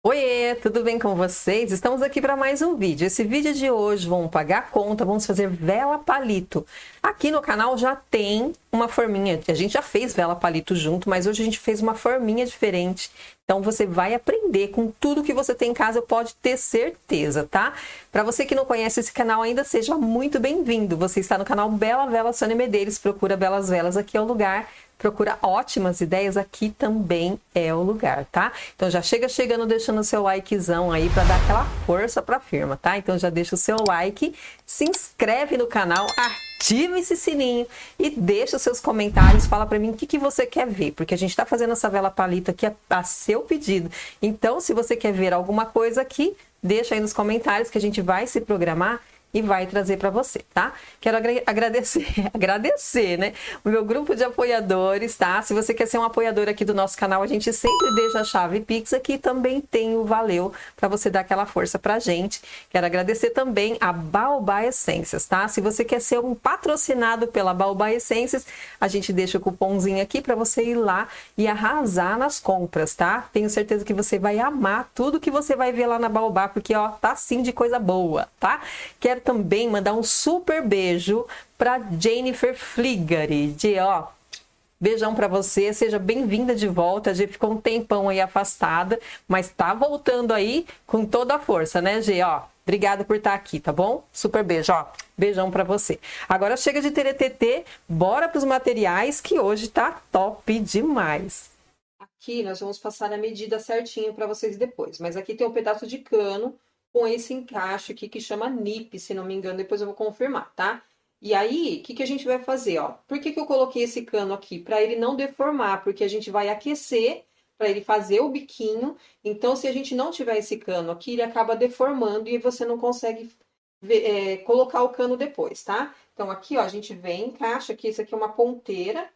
Oiê, tudo bem com vocês? Estamos aqui para mais um vídeo. Esse vídeo de hoje, vamos pagar a conta, vamos fazer vela palito. Aqui no canal já tem uma forminha, a gente já fez vela palito junto, mas hoje a gente fez uma forminha diferente. Então você vai aprender com tudo que você tem em casa, pode ter certeza, tá? Para você que não conhece esse canal ainda, seja muito bem-vindo. Você está no canal Bela Vela Sônia Medeiros, procura Belas Velas, aqui é o lugar. Procura ótimas ideias, aqui também é o lugar, tá? Então já chegando deixando o seu likezão aí para dar aquela força para a firma, tá? Então já deixa o seu like, se inscreve no canal, ativa esse sininho e deixa os seus comentários, fala para mim o que você quer ver, porque a gente tá fazendo essa vela palito aqui a seu pedido. Então, se você quer ver alguma coisa aqui, deixa aí nos comentários que a gente vai se programar e vai trazer para você, tá? Quero agradecer, né? O meu grupo de apoiadores, tá? Se você quer ser um apoiador aqui do nosso canal, a gente sempre deixa a chave Pix aqui, também tem o Valeu para você dar aquela força pra gente. Quero agradecer também a Baobá Essências, tá? Se você quer ser um patrocinado pela Baobá Essências, a gente deixa o cupomzinho aqui para você ir lá e arrasar nas compras, tá? Tenho certeza que você vai amar tudo que você vai ver lá na Baobá, porque ó, tá sim de coisa boa, tá? Quero também mandar um super beijo para Jennifer Fligari, beijão para você, seja bem-vinda de volta. A G ficou um tempão aí afastada, mas tá voltando aí com toda a força, né, G? Obrigada por estar aqui, tá bom? Super beijo, beijão para você. Agora chega de TTT, bora para os materiais que hoje tá top demais. Aqui nós vamos passar a medida certinha para vocês depois, mas aqui tem um pedaço de cano com esse encaixe aqui que chama nip, se não me engano, depois eu vou confirmar, tá? E aí, o que a gente vai fazer, ó? Por que eu coloquei esse cano aqui? Para ele não deformar, porque a gente vai aquecer para ele fazer o biquinho. Então, se a gente não tiver esse cano aqui, ele acaba deformando e você não consegue colocar o cano depois, tá? Então, aqui, ó, a gente vem, encaixa aqui, isso aqui é uma ponteira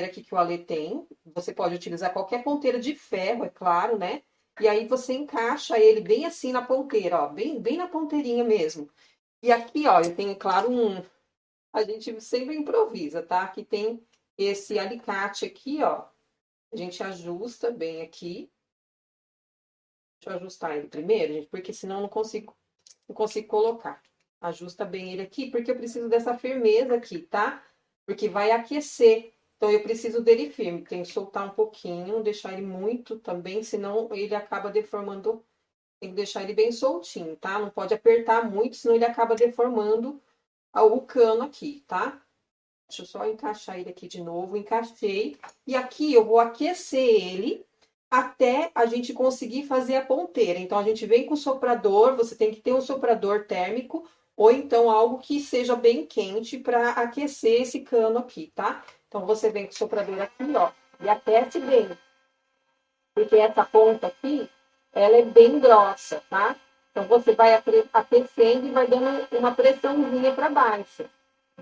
aqui que o Ale tem. Você pode utilizar qualquer ponteira de ferro, é claro, né? E aí você encaixa ele bem assim na ponteira, ó, bem na ponteirinha mesmo. E aqui, ó, eu tenho, claro, a gente sempre improvisa, tá? Aqui tem esse alicate aqui, ó. A gente ajusta bem aqui. Deixa eu ajustar ele primeiro, gente, porque senão eu não consigo colocar. Ajusta bem ele aqui, porque eu preciso dessa firmeza aqui, tá? Porque vai aquecer. Então, eu preciso dele firme. Tem que soltar um pouquinho, não deixar ele muito também, senão ele acaba deformando. Tem que deixar ele bem soltinho, tá? Não pode apertar muito, senão ele acaba deformando o cano aqui, tá? Deixa eu só encaixar ele aqui de novo. Encaixei. E aqui eu vou aquecer ele até a gente conseguir fazer a ponteira. Então, a gente vem com o soprador. Você tem que ter um soprador térmico ou então algo que seja bem quente para aquecer esse cano aqui, tá? Então, você vem com o soprador aqui, ó, e aquece bem. Porque essa ponta aqui, ela é bem grossa, tá? Então, você vai aquecendo e vai dando uma pressãozinha para baixo.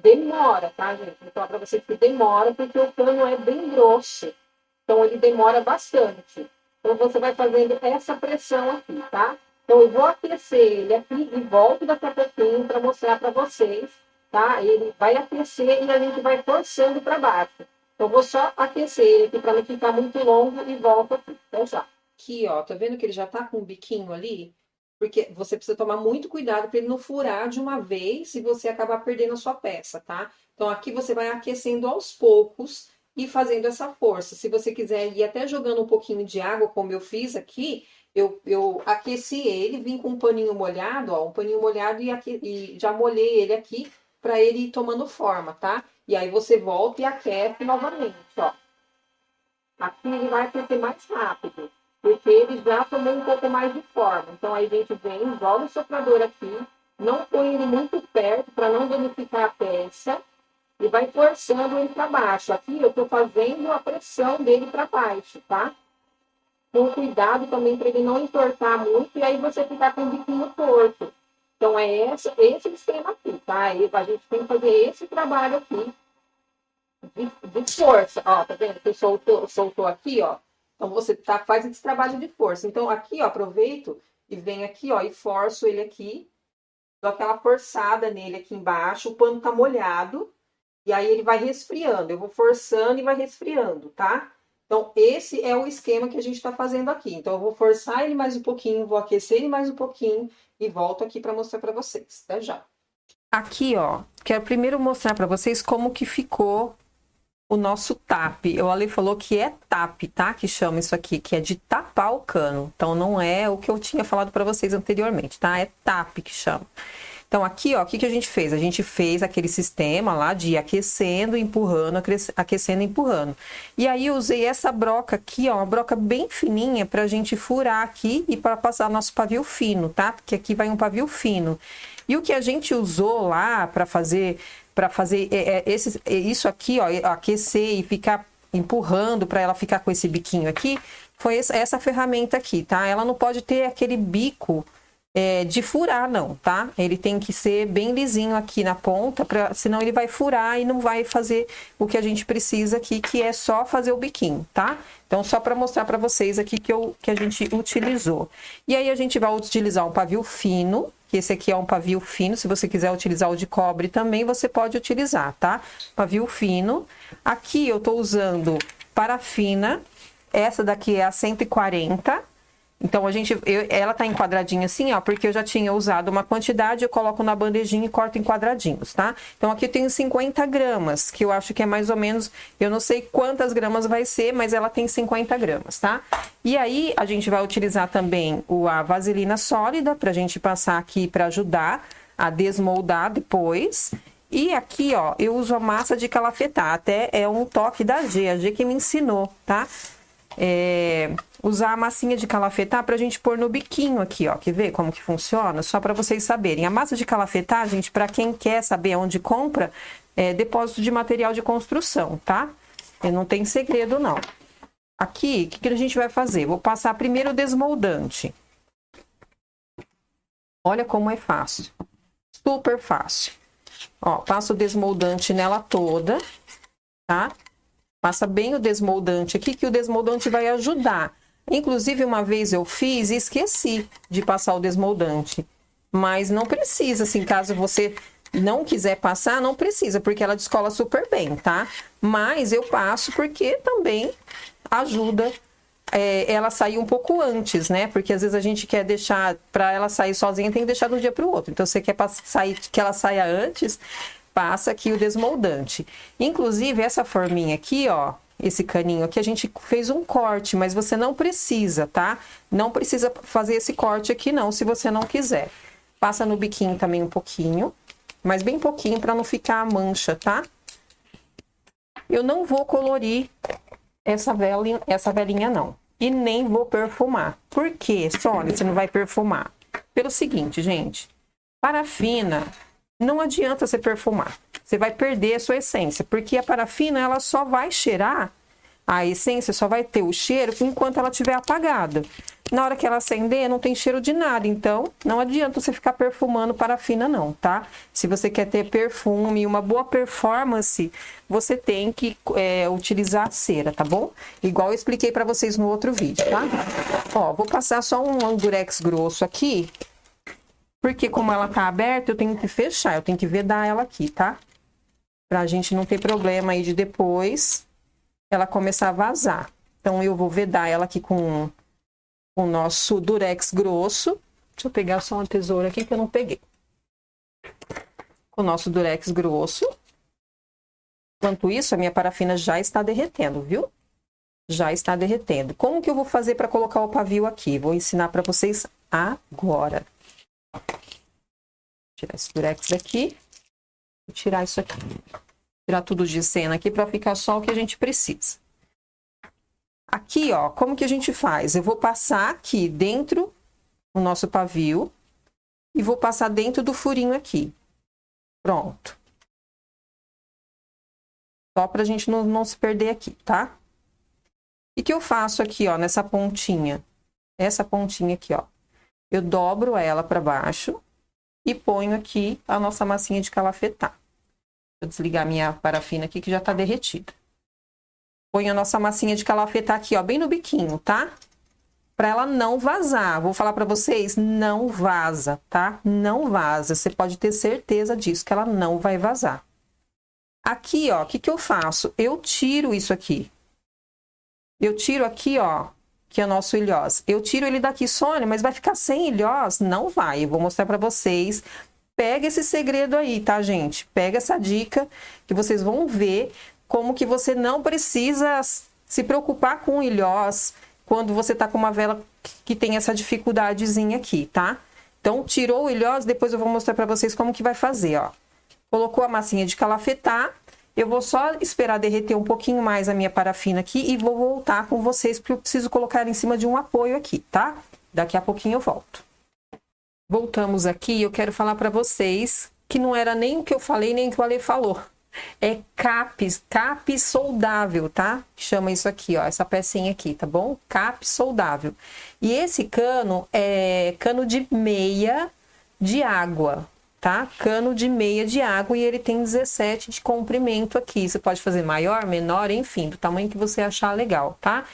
Demora, tá, gente? Vou falar para vocês que demora, porque o cano é bem grosso. Então, ele demora bastante. Então, você vai fazendo essa pressão aqui, tá? Então, eu vou aquecer ele aqui e volto daqui a pouquinho para mostrar para vocês, tá? Ele vai aquecer e a gente vai forçando para baixo. Então, eu vou só aquecer ele aqui para não ficar muito longo e volto aqui. Então, já. Aqui, ó, tá vendo que ele já tá com um biquinho ali? Porque você precisa tomar muito cuidado para ele não furar de uma vez e você acabar perdendo a sua peça, tá? Então, aqui você vai aquecendo aos poucos e fazendo essa força. Se você quiser ir até jogando um pouquinho de água, como eu fiz aqui, eu aqueci ele, vim com um paninho molhado, ó, um paninho molhado e já molhei ele aqui para ele ir tomando forma, tá? E aí você volta e aquece novamente, ó. Aqui ele vai aquecer mais rápido, porque ele já tomou um pouco mais de forma. Então aí a gente vem, joga o soprador aqui, não põe ele muito perto para não danificar a peça e vai forçando ele para baixo. Aqui eu tô fazendo a pressão dele para baixo, tá? Com cuidado também para ele não entortar muito e aí você ficar com o biquinho torto. Então, é esse esquema aqui, tá? E a gente tem que fazer esse trabalho aqui de força. Ó, tá vendo? Que soltou aqui, ó. Então, você faz esse trabalho de força. Então, aqui, ó, aproveito e venho aqui, ó, e forço ele aqui. Dou aquela forçada nele aqui embaixo. O pano tá molhado. E aí, ele vai resfriando. Eu vou forçando e vai resfriando, tá? Então, esse é o esquema que a gente tá fazendo aqui. Então, eu vou forçar ele mais um pouquinho, vou aquecer ele mais um pouquinho e volto aqui para mostrar para vocês. Até já. Aqui, ó, quero primeiro mostrar para vocês como que ficou o nosso tap. O Ale falou que é tap, tá? Que chama isso aqui, que é de tapar o cano. Então, não é o que eu tinha falado para vocês anteriormente, tá? É tap que chama. Então, aqui, ó, o que que a gente fez? A gente fez aquele sistema lá de ir aquecendo, empurrando, aquecendo, empurrando. E aí, eu usei essa broca aqui, ó, uma broca bem fininha pra gente furar aqui e para passar nosso pavio fino, tá? Porque aqui vai um pavio fino. E o que a gente usou lá para fazer isso aqui, ó, aquecer e ficar empurrando para ela ficar com esse biquinho aqui, foi essa ferramenta aqui, tá? Ela não pode ter aquele bico de furar, não, tá? Ele tem que ser bem lisinho aqui na ponta, senão ele vai furar e não vai fazer o que a gente precisa aqui, que é só fazer o biquinho, tá? Então, só para mostrar para vocês aqui que a gente utilizou. E aí, a gente vai utilizar um pavio fino, que esse aqui é um pavio fino. Se você quiser utilizar o de cobre também, você pode utilizar, tá? Pavio fino. Aqui eu tô usando parafina, essa daqui é a 140. Então, ela tá em quadradinho assim, ó, porque eu já tinha usado uma quantidade, eu coloco na bandejinha e corto em quadradinhos, tá? Então, aqui eu tenho 50 gramas, que eu acho que é mais ou menos, eu não sei quantas gramas vai ser, mas ela tem 50 gramas, tá? E aí, a gente vai utilizar também a vaselina sólida, pra gente passar aqui pra ajudar a desmoldar depois. E aqui, ó, eu uso a massa de calafetar, até é um toque da G, a G que me ensinou, tá? Usar a massinha de calafetar pra gente pôr no biquinho aqui, ó. Quer ver como que funciona? Só pra vocês saberem. A massa de calafetar, gente, pra quem quer saber onde compra, é depósito de material de construção, tá? E não tem segredo, não. Aqui, o que a gente vai fazer? Vou passar primeiro o desmoldante. Olha como é fácil. Super fácil. Ó, passo o desmoldante nela toda, tá? Passa bem o desmoldante aqui, que o desmoldante vai ajudar. Inclusive, uma vez eu fiz e esqueci de passar o desmoldante. Mas não precisa, assim, caso você não quiser passar, não precisa, porque ela descola super bem, tá? Mas eu passo porque também ajuda ela sair um pouco antes, né? Porque às vezes a gente quer deixar, para ela sair sozinha, tem que deixar de um dia para o outro. Então, você quer que ela saia antes, passa aqui o desmoldante. Inclusive, essa forminha aqui, ó, esse caninho aqui, a gente fez um corte, mas você não precisa, tá? Não precisa fazer esse corte aqui, não, se você não quiser. Passa no biquinho também um pouquinho, mas bem pouquinho para não ficar a mancha, tá? Eu não vou colorir essa velinha, não. E nem vou perfumar. Por quê, Sônia, você não vai perfumar? Pelo seguinte, gente, parafina, não adianta você perfumar. Você vai perder a sua essência, porque a parafina, ela só vai cheirar, a essência só vai ter o cheiro enquanto ela estiver apagada. Na hora que ela acender, não tem cheiro de nada, então não adianta você ficar perfumando parafina não, tá? Se você quer ter perfume e uma boa performance, você tem que utilizar cera, tá bom? Igual eu expliquei pra vocês no outro vídeo, tá? Ó, vou passar só um durex grosso aqui, porque como ela tá aberta, eu tenho que fechar, eu tenho que vedar ela aqui, tá? Pra gente não ter problema aí de depois ela começar a vazar. Então, eu vou vedar ela aqui com o nosso durex grosso. Deixa eu pegar só uma tesoura aqui que eu não peguei. Com o nosso durex grosso. Enquanto isso, a minha parafina já está derretendo, viu? Já está derretendo. Como que eu vou fazer para colocar o pavio aqui? Vou ensinar para vocês agora. Tirar esse durex daqui. Vou tirar isso aqui. Tirar tudo de cena aqui para ficar só o que a gente precisa. Aqui, ó, como que a gente faz? Eu vou passar aqui dentro do nosso pavio e vou passar dentro do furinho aqui. Pronto. Só pra gente não se perder aqui, tá? E que eu faço aqui, ó, nessa pontinha. Essa pontinha aqui, ó. Eu dobro ela pra baixo. e ponho aqui a nossa massinha de calafetar. Deixa eu desligar minha parafina aqui que já tá derretida. Ponho a nossa massinha de calafetar aqui, ó, bem no biquinho, tá? Pra ela não vazar. Vou falar pra vocês, não vaza, tá? Não vaza. Você pode ter certeza disso, que ela não vai vazar. Aqui, ó, o que que eu faço? Eu tiro isso aqui. Eu tiro aqui, ó, que é o nosso ilhós. Eu tiro ele daqui, Sônia, mas vai ficar sem ilhós? Não vai. Eu vou mostrar pra vocês. Pega esse segredo aí, tá, gente? Pega essa dica que vocês vão ver como que você não precisa se preocupar com ilhós quando você tá com uma vela que tem essa dificuldadezinha aqui, tá? Então, tirou o ilhós, depois eu vou mostrar pra vocês como que vai fazer, ó. Colocou a massinha de calafetar, eu vou só esperar derreter um pouquinho mais a minha parafina aqui e vou voltar com vocês, porque eu preciso colocar em cima de um apoio aqui, tá? Daqui a pouquinho eu volto. Voltamos aqui e eu quero falar pra vocês que não era nem o que eu falei, nem o que o Ale falou. É cap soldável, tá? Chama isso aqui, ó, essa pecinha aqui, tá bom? Cap soldável. E esse cano é cano de meia de água, tá? Cano de meia de água e ele tem 17 de comprimento aqui. Você pode fazer maior, menor, enfim, do tamanho que você achar legal, tá?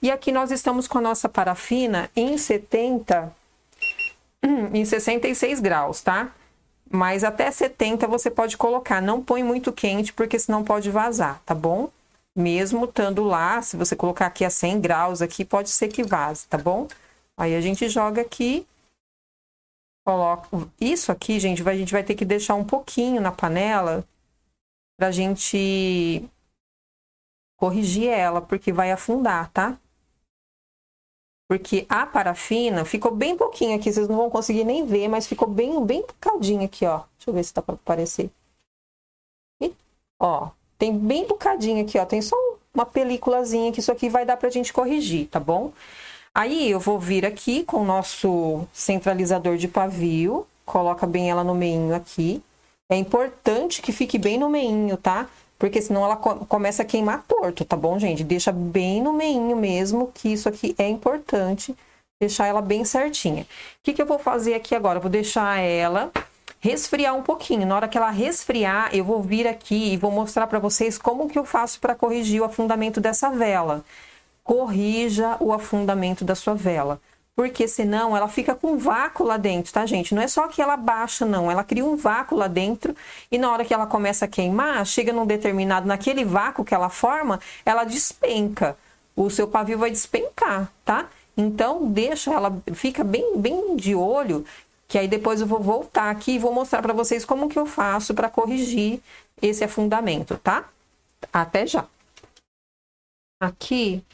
E aqui nós estamos com a nossa parafina em 66 graus, tá? Mas até 70 você pode colocar. Não põe muito quente, porque senão pode vazar, tá bom? Mesmo estando lá, se você colocar aqui a 100 graus, aqui pode ser que vaze, tá bom? Aí a gente joga aqui, coloca... Isso aqui, gente, a gente vai ter que deixar um pouquinho na panela pra gente corrigir ela, porque vai afundar, tá? Porque a parafina ficou bem pouquinho aqui, vocês não vão conseguir nem ver, mas ficou bem bocadinho aqui, ó. Deixa eu ver se dá pra aparecer. E, ó, tem bem bocadinho aqui, ó. Tem só uma películazinha que isso aqui vai dar pra gente corrigir, tá bom? Aí eu vou vir aqui com o nosso centralizador de pavio, coloca bem ela no meinho aqui. É importante que fique bem no meinho, tá? Porque senão ela começa a queimar torto, tá bom, gente? Deixa bem no meinho mesmo, que isso aqui é importante, deixar ela bem certinha. O que que eu vou fazer aqui agora? Eu vou deixar ela resfriar um pouquinho. Na hora que ela resfriar, eu vou vir aqui e vou mostrar pra vocês como que eu faço pra corrigir o afundamento dessa vela. Corrija o afundamento da sua vela. Porque senão ela fica com um vácuo lá dentro, tá, gente? Não é só que ela baixa, não. Ela cria um vácuo lá dentro e na hora que ela começa a queimar, chega num determinado, naquele vácuo que ela forma, ela despenca. O seu pavio vai despencar, tá? Então, deixa ela, fica bem de olho, que aí depois eu vou voltar aqui e vou mostrar pra vocês como que eu faço pra corrigir esse afundamento, tá? Até já. Aqui...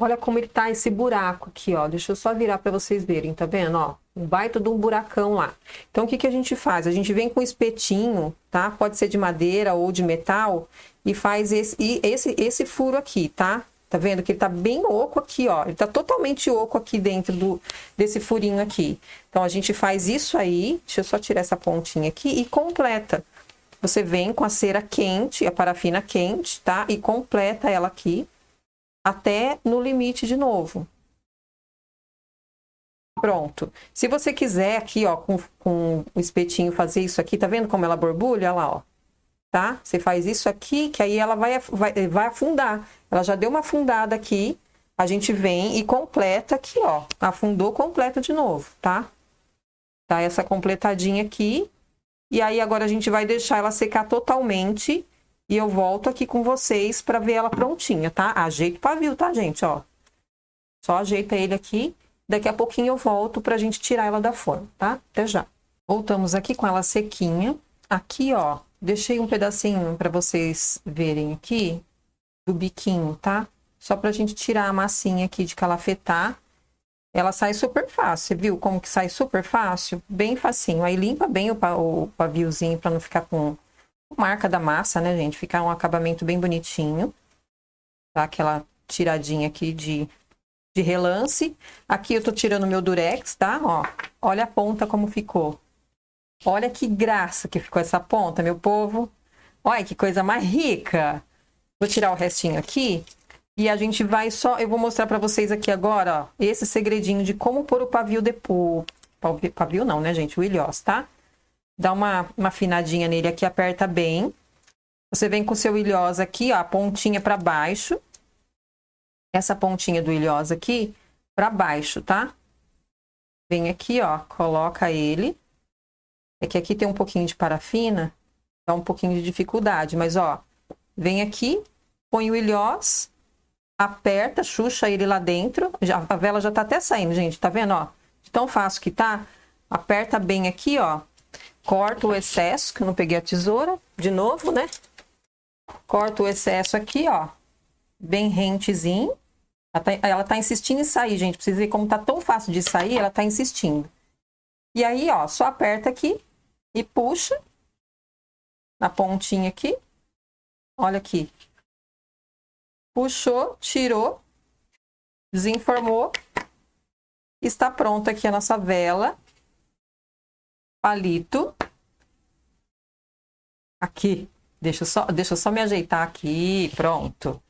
Olha como ele tá esse buraco aqui, ó. Deixa eu só virar para vocês verem, tá vendo, ó? Um baita de um buracão lá. Então, o que que a gente faz? A gente vem com um espetinho, tá? Pode ser de madeira ou de metal e faz esse furo aqui, tá? Tá vendo que ele tá bem oco aqui, ó. Ele tá totalmente oco aqui dentro desse furinho aqui. Então, a gente faz isso aí. Deixa eu só tirar essa pontinha aqui e completa. Você vem com a cera quente, a parafina quente, tá? E completa ela aqui. Até no limite de novo. Pronto. Se você quiser aqui, ó, com o espetinho fazer isso aqui, tá vendo como ela borbulha? Olha lá, ó. Tá? Você faz isso aqui, que aí ela vai afundar. Ela já deu uma afundada aqui, a gente vem e completa aqui, ó. Afundou, completa de novo, tá? Tá essa completadinha aqui. E aí agora a gente vai deixar ela secar totalmente. E eu volto aqui com vocês para ver ela prontinha, tá? Ajeita o pavio, tá, gente? Ó. Só ajeita ele aqui. Daqui a pouquinho eu volto pra gente tirar ela da forma, tá? Até já. Voltamos aqui com ela sequinha. Aqui, ó, deixei um pedacinho para vocês verem aqui do biquinho, tá? Só pra gente tirar a massinha aqui de calafetar. Ela sai super fácil, você viu como que sai super fácil? Bem facinho. Aí limpa bem o paviozinho para não ficar com marca da massa, né, gente? Ficar um acabamento bem bonitinho. Tá? Aquela tiradinha aqui de relance. Aqui eu tô tirando meu durex, tá? Ó, olha a ponta como ficou. Olha que graça que ficou essa ponta, meu povo. Olha que coisa mais rica. Vou tirar o restinho aqui. E a gente vai só... Eu vou mostrar pra vocês aqui agora, ó, esse segredinho de como pôr o pavio depois. Pavio não, né, gente? O ilhós, tá? dá uma afinadinha nele aqui, aperta bem. Você vem com o seu ilhós aqui, ó, a pontinha para baixo. Essa pontinha do ilhós aqui para baixo, tá? Vem aqui, ó, coloca ele. É que aqui tem um pouquinho de parafina, dá um pouquinho de dificuldade, mas ó, vem aqui, põe o ilhós, aperta, xuxa ele lá dentro. A vela já tá até saindo, gente, tá vendo, ó? De tão fácil que tá. Aperta bem aqui, ó. Corta o excesso, que eu não peguei a tesoura, de novo, né? Corta o excesso aqui, ó. Bem rentezinho. Ela tá insistindo em sair, gente. Pra vocês verem como tá tão fácil de sair, ela tá insistindo. E aí, ó, só aperta aqui e puxa na pontinha aqui. Olha aqui. Puxou, tirou, desenformou. Está pronta aqui a nossa vela palito. Aqui. Deixa eu só me ajeitar aqui. Pronto.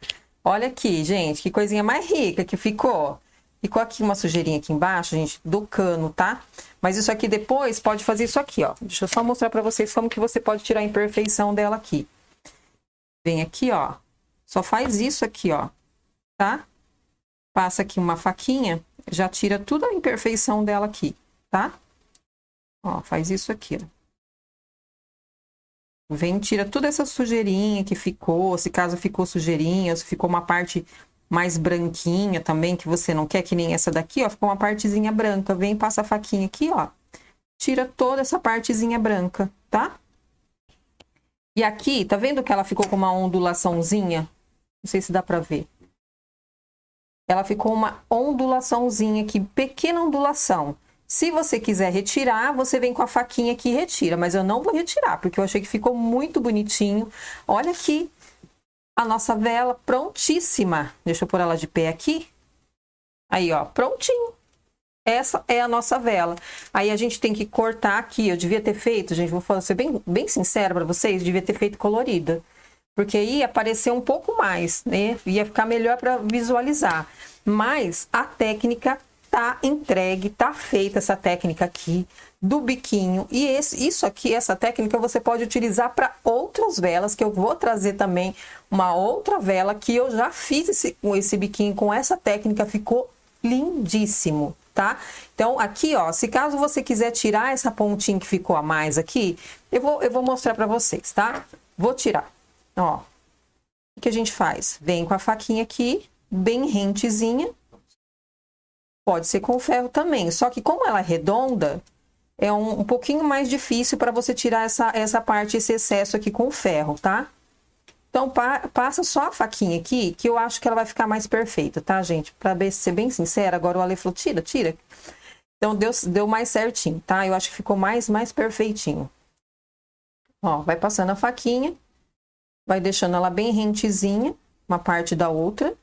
Olha aqui, gente, que coisinha mais rica que ficou. Ficou aqui uma sujeirinha aqui embaixo, gente, do cano, tá? Mas isso aqui depois pode fazer isso aqui, ó. Deixa eu só mostrar pra vocês como que você pode tirar a imperfeição dela aqui. Vem aqui, ó. Só faz isso aqui, ó. Tá? Passa aqui uma faquinha, já tira toda a imperfeição dela aqui, tá? Ó, faz isso aqui, ó. Vem, tira toda essa sujeirinha que ficou, se caso ficou sujeirinha, se ficou uma parte mais branquinha também, que você não quer, que nem essa daqui, ó, ficou uma partezinha branca. Vem, passa a faquinha aqui, ó, tira toda essa partezinha branca, tá? E aqui, tá vendo que ela ficou com uma ondulaçãozinha? Não sei se dá pra ver. Ela ficou uma ondulaçãozinha aqui, pequena ondulação. Se você quiser retirar, você vem com a faquinha aqui e retira. Mas eu não vou retirar, porque eu achei que ficou muito bonitinho. Olha aqui a nossa vela prontíssima. Deixa eu pôr ela de pé aqui. Aí, ó, prontinho. Essa é a nossa vela. Aí a gente tem que cortar aqui. Eu devia ter feito, gente, vou ser bem sincera para vocês, devia ter feito colorida. Porque aí ia aparecer um pouco mais, né? Ia ficar melhor para visualizar. Mas a técnica tá entregue, tá feita essa técnica aqui do biquinho. E isso aqui, essa técnica você pode utilizar para outras velas, que eu vou trazer também uma outra vela que eu já fiz esse biquinho com essa técnica, ficou lindíssimo, tá? Então aqui, ó, se caso você quiser tirar essa pontinha que ficou a mais aqui, eu vou mostrar para vocês, tá? Vou tirar, ó. O que a gente faz? Vem com a faquinha aqui, bem rentezinha. Pode ser com ferro também, só que como ela é redonda, é um pouquinho mais difícil para você tirar essa parte, esse excesso aqui com o ferro, tá? Então, passa só a faquinha aqui, que eu acho que ela vai ficar mais perfeita, tá, gente? Pra ser bem sincera, agora o Ale falou, tira. Então, deu mais certinho, tá? Eu acho que ficou mais perfeitinho. Ó, vai passando a faquinha, vai deixando ela bem rentezinha, uma parte da outra.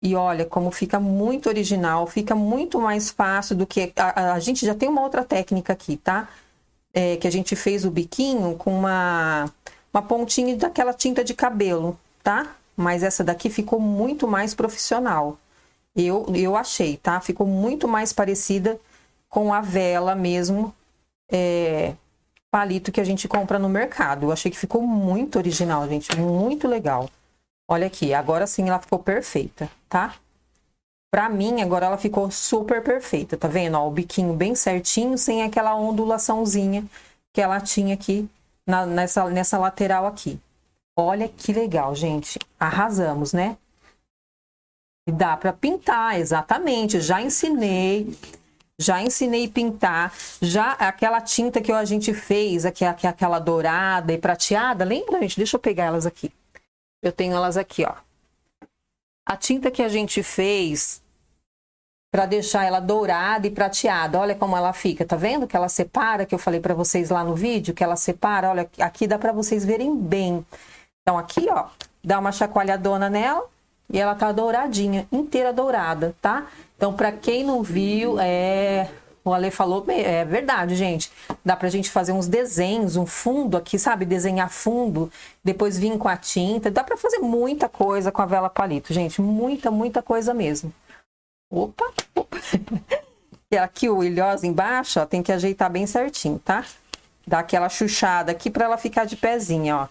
E olha como fica muito original, fica muito mais fácil do que... A gente já tem uma outra técnica aqui, tá? Que a gente fez o biquinho com uma pontinha daquela tinta de cabelo, tá? Mas essa daqui ficou muito mais profissional. Eu achei, tá? Ficou muito mais parecida com a vela mesmo, palito que a gente compra no mercado. Eu achei que ficou muito original, gente, muito legal. Olha aqui, agora sim ela ficou perfeita, tá? Pra mim, agora ela ficou super perfeita, tá vendo? Ó, o biquinho bem certinho, sem aquela ondulaçãozinha que ela tinha aqui nessa lateral aqui. Olha que legal, gente. Arrasamos, né? E dá pra pintar, exatamente. Já ensinei a pintar. Já aquela tinta que a gente fez, aqui, aquela dourada e prateada. Lembra, gente? Deixa eu pegar elas aqui. Eu tenho elas aqui, ó. A tinta que a gente fez para deixar ela dourada e prateada. Olha como ela fica, tá vendo? Que ela separa, que eu falei para vocês lá no vídeo, que ela separa. Olha, aqui dá para vocês verem bem. Então aqui, ó, dá uma chacoalhadona nela e ela tá douradinha, inteira dourada, tá? Então para quem não viu, o Ale falou, é verdade, gente. Dá pra gente fazer uns desenhos, um fundo aqui, sabe? Desenhar fundo, depois vir com a tinta. Dá pra fazer muita coisa com a vela palito, gente. Muita coisa mesmo. Opa. aqui o ilhosa embaixo, ó, tem que ajeitar bem certinho, tá? Dá aquela chuchada aqui pra ela ficar de pezinha, ó.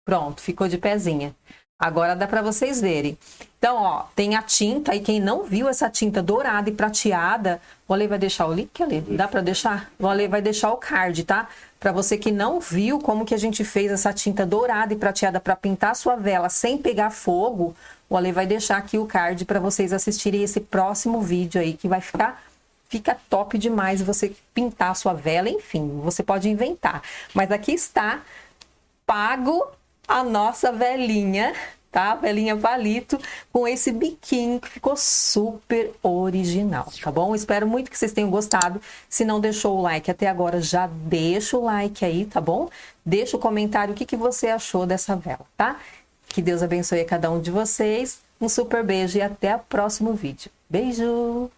Pronto, ficou de pezinha. Agora dá pra vocês verem. Então, ó, tem a tinta, e quem não viu essa tinta dourada e prateada, o Ale vai deixar o link, Ale? Dá pra deixar? O Ale vai deixar o card, tá? Pra você que não viu como que a gente fez essa tinta dourada e prateada pra pintar a sua vela sem pegar fogo, o Ale vai deixar aqui o card pra vocês assistirem esse próximo vídeo aí, que vai fica top demais você pintar a sua vela, enfim, você pode inventar. Mas aqui está, pago a nossa velinha, tá? Velinha palito com esse biquinho que ficou super original, tá bom? Espero muito que vocês tenham gostado. Se não deixou o like até agora, já deixa o like aí, tá bom? Deixa o comentário o que você achou dessa vela, tá? Que Deus abençoe a cada um de vocês. Um super beijo e até o próximo vídeo. Beijo!